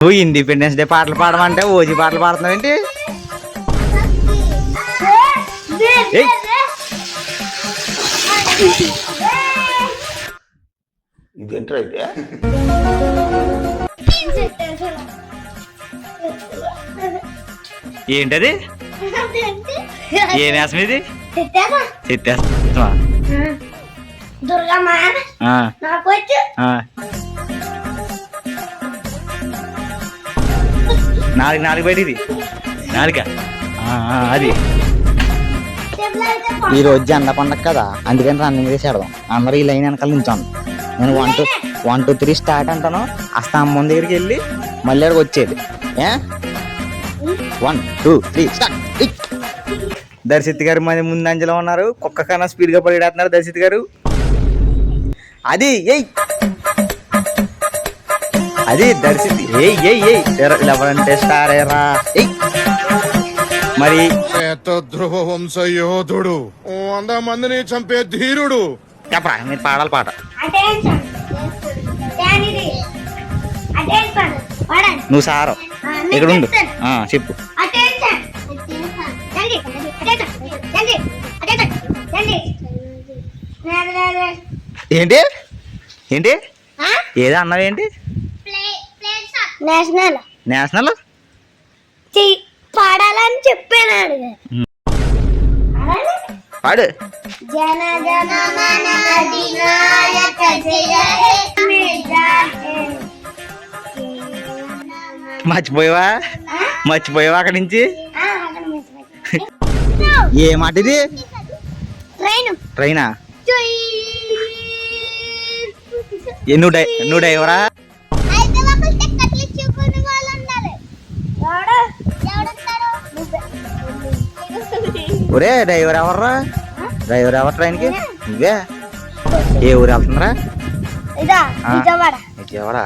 నువ్వు independence day పాటలు పాడమంటే OG పాటలు పాడుతున్నావు ఏంటి? ఇదేంట్రా అయితే ఏంటది? ఏం వేసం ఇది? చెత్తేస్తా నాలుగు బయట ఇది నాలుక అది ఈ రోజు జెండా పండగ కదా, అందుకని రన్నింగ్ చేసి ఆడదాం. అందరూ ఈ లైన్ వెనకాల నించాను. నేను 1 2 3 స్టార్ట్ అంటాను. ఆ స్తంభం దగ్గరికి వెళ్ళి మళ్ళీ అక్కడికి వచ్చేది. 1 2 3 స్టార్ట్. దర్శిత్ గారు మరి ముందంజలో ఉన్నారు. కుక్క కన్నా స్పీడ్ గా పరిగెడుతున్నారు దర్శిత్ గారు. అది ఎయ్ అది దర్శిత్ ఎవరంటే స్టార్ రా. మరి ధ్రువ వంశ యోధుడు 100 మందిని చంపే ధీరుడు. చెప్పరా మీరు పాడాలి పాట. నువ్వు సారు ఇక్కడ ఉండు. చెప్పు. ఏంటి ఏంటి ఏదో అన్నావేంటి? నేషనల్ నేషనల్ పాడాలని చెప్పాను. పాడు. జన జన మన అధినాయక జయ హే మర్చిపోయావా అక్కడి నుంచి? ఏ మాట ఇది? ట్రైనా? నువ్వు డ్రైవరా? ఒరే డ్రైవర్ ఎవర్రా? డ్రైవర్ ఎవరు ట్రైన్కి? నువ్వే. ఏ ఊరు వెళ్తున్నారా? విజయవాడ. విజయవాడ.